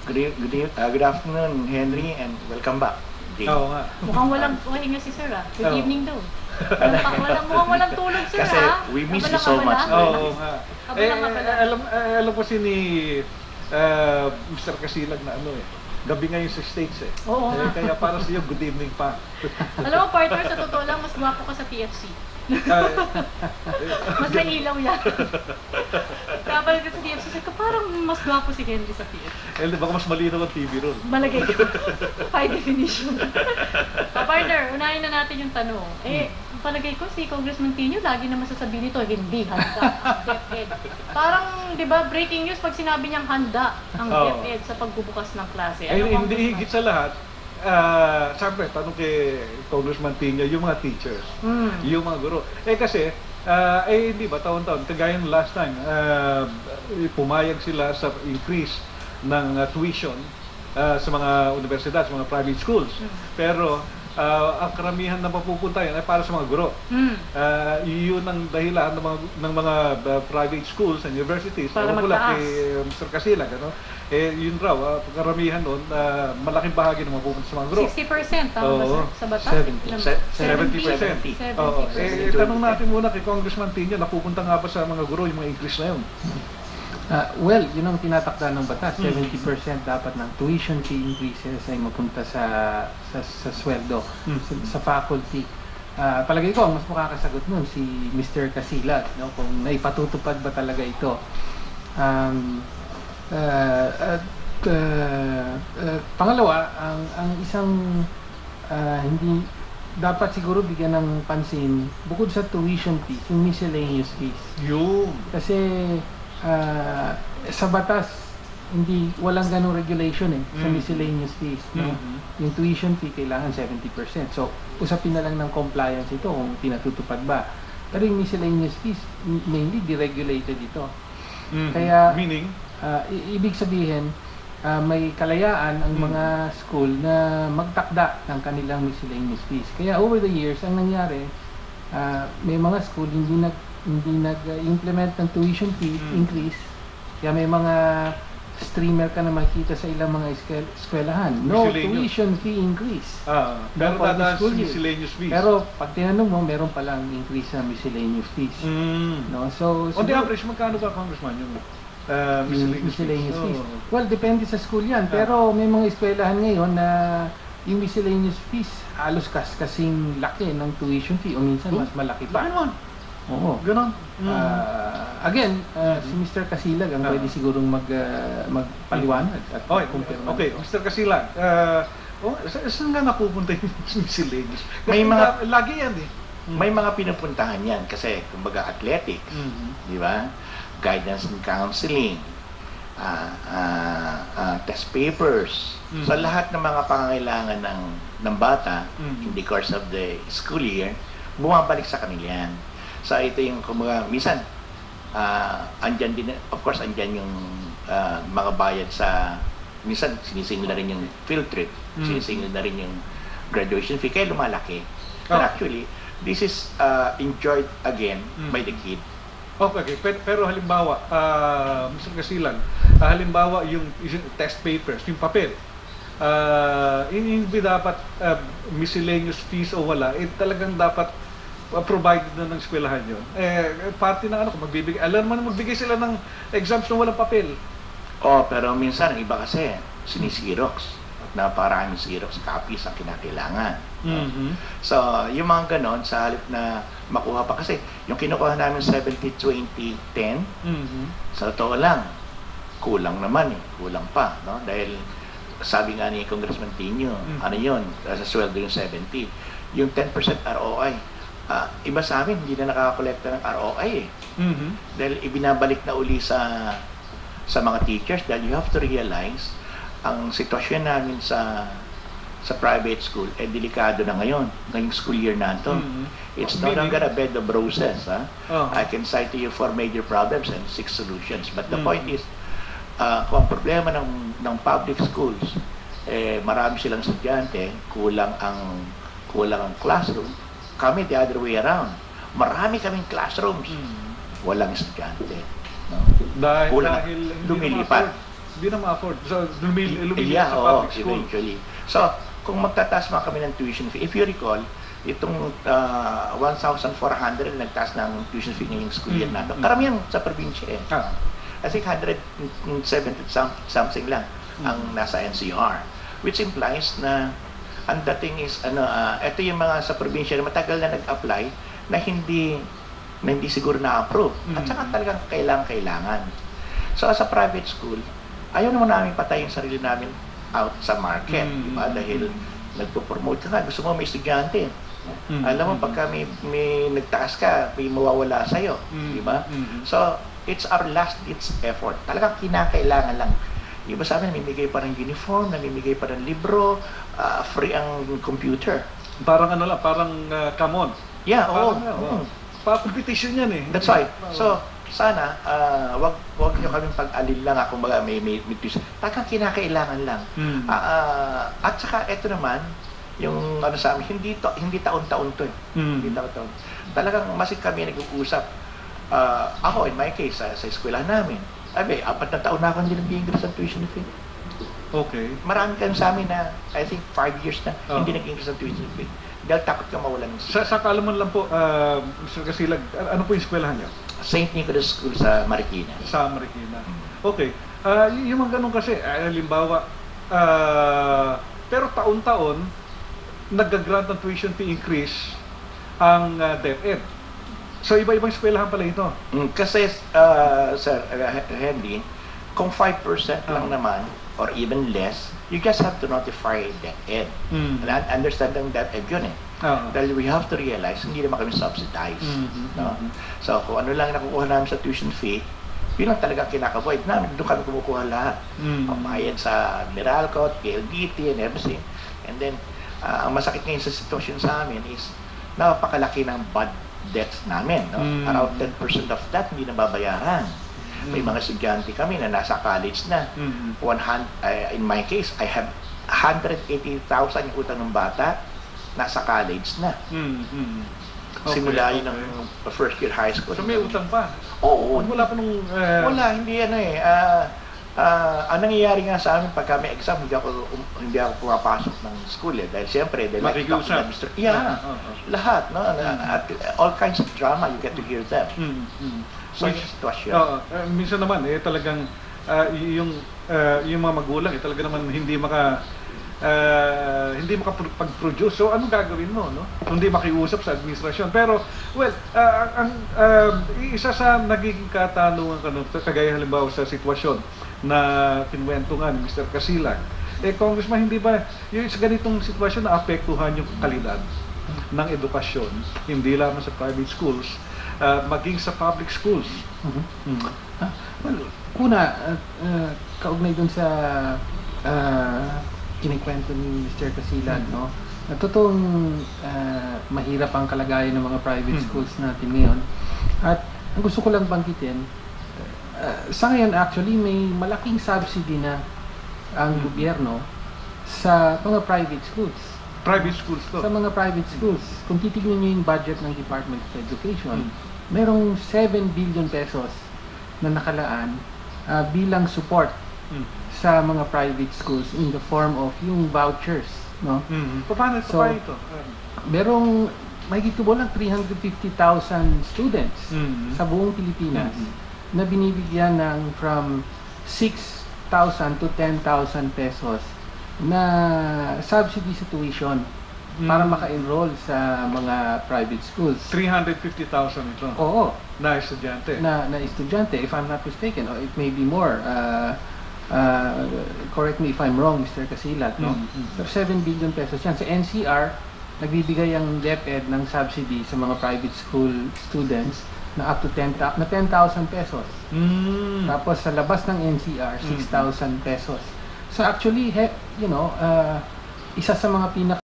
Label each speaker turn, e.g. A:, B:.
A: Good afternoon, Henry, and welcome back. Jay.
B: Oo nga.
C: Mukhang walang pahinga si Sir Good
B: Oo.
C: evening daw. Mukhang walang tulog Sir
A: Kasi we miss you so much.
B: Oo nga.
C: Kabala nga pala.
B: Alam kasi ni Mr. Kasilag na gabi ngayon sa States
C: Oo nga.
B: kaya para sa iyo, good evening pa.
C: Alam mo partner, sa totoo lang, mas gwapo ka sa TFC. Mas may ilaw yan. Kabalik ka sa TFC, sabi ko parang mas gwapo si Henry sa TFC.
B: Baka mas malinaw ang TV ron.
C: Malagay ko. High definition. Partner, unahin na natin yung tanong. Palagay ko si Congressman Tino, lagi naman sasabihin nito, hindi, handa ang DepEd. Parang, di ba, breaking news pag sinabi niyang handa ang DepEd sa pagbubukas ng klase.
B: Hindi higit sa lahat. Siyempre, tanong kay Congressman Tino, yung mga teachers, yung mga guro. Kasi, hindi ba, taon-taon, kagaya ng last time, pumayag sila sa increase ng tuition sa mga universidad, sa mga private schools. Pero, ang karamihan na mapupunta yan ay para sa mga guro. Yun ang dahilan ng mga private schools and universities.
C: Para
B: magtaas. Kay Mr. Kasilag, yun raw, karamihan nun, malaking bahagi na mapupunta sa mga guro.
C: 60%, tama ba sa batas?
B: 70%.
C: 70%.
B: Tanong natin muna kay Congressman Tino, napupunta nga ba sa mga guro yung mga increase na yun?
D: Well, yun ang tinatakda ng batas. 70% dapat ng tuition fee increases ay mapunta sa sweldo, sa faculty. Palagay ko, ang mas makakasagot nun si Mr. Kasilag, kung naipatutupad ba talaga ito. Pangalawa, ang isang hindi dapat siguro bigyan ng pansin, bukod sa tuition fees, yung miscellaneous fees.
B: Yun.
D: Kasi sa batas, walang ganong regulation sa miscellaneous fees. Yung tuition fee kailangan 70%. So, usapin na lang ng compliance ito kung pinatutupad ba. Pero yung miscellaneous fees, mainly deregulated ito. Kaya,
B: meaning?
D: Ibig sabihin, may kalayaan ang mga school na magtakda ng kanilang miscellaneous fees. Kaya over the years, ang nangyari, may mga school hindi nag-implement ng tuition fee increase. Kaya may mga streamer ka na makikita sa ilang mga eskwelahan. No tuition fee increase.
B: Pero tataas miscellaneous fees.
D: Pero pag tinanong mo, meron palang increase sa miscellaneous fees. No? So,
B: on the average, magkano ba, Congressman, yung miscellaneous fees?
D: Well, depende sa school yan. Pero may mga eskwelahan ngayon na yung miscellaneous fees halos kasing laki ng tuition fee o minsan mas malaki pa.
B: Laki naman.
D: Oo.
B: Ganon.
D: Again, si Mr. Kasilag ang pwede sigurong magpaliwanag at kumpirma.
B: Okay, Mr. Kasilag, saan nga napupunta yung miscellaneous?
A: May mga
B: lagi yan
A: May mga pinupuntahan yan kasi kumbaga athletics, di ba? Guidance and counseling, test papers. Sa lahat ng mga pangangailangan ng bata in the course of the school year, bumabalik sa kanila yan. So ito yung kumbaga, minsan, andyan din, of course, andyan yung mga bayad sa, minsan sinisingil na rin yung field trip, sinisingil na rin yung graduation fee, kaya lumalaki. But actually, this is enjoyed again by the kid.
B: Okay, pero halimbawa, Mr. Kasilag, halimbawa yung test papers, yung papel, hindi dapat miscellaneous fees o wala, talagang dapat provided na ng eskwelahan yun. Party ng kung magbibigay, alam mo na magbigay sila ng exams na walang papel.
A: Pero minsan, iba kasi, sinisirox. Naparaming Xerox copies ang kinakailangan. So, yung mga ganon, sa halip na makuha pa, kasi yung kinukuha namin 70-20-10, sa totoo lang, kulang naman kulang pa, no? Dahil sabi nga ni Congressman Tino, ano yun, sa sweldo yung 70, yung 10% ROI, iba sa amin, hindi na nakakakolekta ng ROI dahil ibinabalik na uli sa mga teachers, dahil you have to realize ang sitwasyon namin sa private school delikado na ngayong school year na ito. It's no longer a bed of roses. I can cite to you 4 major problems and 6 solutions, but the point is, kung ang problema ng public schools, marami silang estudyante, kulang ang classroom. Kami the other way around, marami kaming classrooms, walang estudyante.
B: Dahil
A: lumilipat.
B: hindi na ma-afford. So, lumilit
A: Yeah,
B: sa
A: oo,
B: public school.
A: eventually. So, kung magtataas man kami ng tuition fee, if you recall, itong 1,400 nagtaas ng tuition fee ngayong school year natin. Karamihan sa probinsya eh. I think 170 something lang ang nasa NCR. Which implies na ang dating is, ito yung mga sa probinsya na matagal na nag-apply na hindi siguro na-approve. At saka talagang kailangan. So, as a private school, ayaw naman namin patayin sarili namin out sa market, di ba? Dahil nagpo-promote ka nga, gusto mo may estudyante. Alam mo, pagka may nagtaas ka, may mawawala sa'yo, di ba? So, it's our last-ditch effort. Talagang kinakailangan lang. Iba sa amin, namimigay pa ng uniform, namimigay pa ng libro, free ang computer.
B: Parang parang kamon.
A: Yeah, oo.
B: Pa-competition yan eh.
A: That's right. So, sana, wag nyo kaming pag-alil lang ako may tuition. Talagang kinakailangan lang. At saka, eto naman, yung sa amin, hindi taon-taon to eh. Hindi taon-taon. Talagang masig kami nag-uusap. Ako, in my case, sa eskwelahan namin, 4 na taon na ako hindi nag-i-increase ang tuition fee.
B: Okay.
A: Marami kayo sa amin na, I think 5 years na, hindi nag-increase ang tuition fee. Dahil takot ka mawalan ng
B: Sa kaalaman lang po, Mr. Casilag, ano po yung eskwelahan niyo?
A: St. Nicholas School sa Marikina.
B: Sa Marikina. Okay. Yung mga ganun kasi, halimbawa, pero taon-taon, nag-grant ng tuition fee increase ang DepEd. So, iba-ibang eskwelahan pala ito.
A: Kasi, Sir Henry, kung 5% lang naman, or even less, you just have to notify DepEd. And understand ng DepEd yun eh. Dahil we have to realize, hindi naman kami subsidized. No? So, kung ano lang nakukuha namin sa tuition fee, yun lang talaga kinaka-void namin. Doon kami kumukuha lahat. Pambayad sa Meralco, PLDT, and everything. And then, ang masakit ngayon sa sitwasyon sa amin is, napakalaki ng bad debts namin. No? Around 10% of that hindi nababayaran. May mga estudyante kami na nasa college na. In my case, I have 180,000 yung utang ng bata, nasa college na. Simula yun ng first year high school.
B: So may utang pa?
A: Oo.
B: Wala pa nung...
A: Wala, hindi ang nangyayari nga sa amin pagka may exam, hindi ako pumapasok ng school eh. Dahil siyempre,
B: makikiusap.
A: Lahat, no? At all kinds of drama, you get to hear them. So, yung sitwasyon.
B: Minsan naman, talagang yung mga magulang, talaga naman hindi makapag-produce. So, anong gagawin mo, no? Hindi makiusap sa administrasyon. Pero, well, isa sa nagiging katanungan kagaya halimbawa sa sitwasyon na kinuwento nga ni Mr. Casilag, Congressman, hindi ba yung sa ganitong sitwasyon na apektuhan yung kalidad ng edukasyon, hindi lamang sa private schools, maging sa public schools?
D: Well, una, kaugnay dun sa kinikwento ni Mr. Casilag, no? Totoong mahirap ang kalagayan ng mga private schools natin ngayon. At ang gusto ko lang banggitin, sa ngayon actually may malaking subsidy na ang gobyerno sa mga private schools.
B: Private schools to? Sa
D: mga private schools. Kung titignan nyo yung budget ng Department of Education, merong 7 billion pesos na nakalaan bilang support sa mga private schools in the form of yung vouchers, no?
B: Paano ito?
D: Merong mahigit lang 350,000 students sa buong Pilipinas na binibigyan ng from 6,000 to 10,000 pesos na subsidy sa tuition para maka-enroll sa mga private schools.
B: 350,000 ito?
D: Oo.
B: Na estudyante?
D: Na estudyante, if I'm not mistaken, or it may be more. Correct me if I'm wrong, Mr. Casilag, no? So 7 billion pesos yan. Sa NCR, nagbibigay ang DepEd ng subsidy sa mga private school students na up to 10,000 pesos. Tapos sa labas ng NCR, 6,000 pesos. So actually, isa sa mga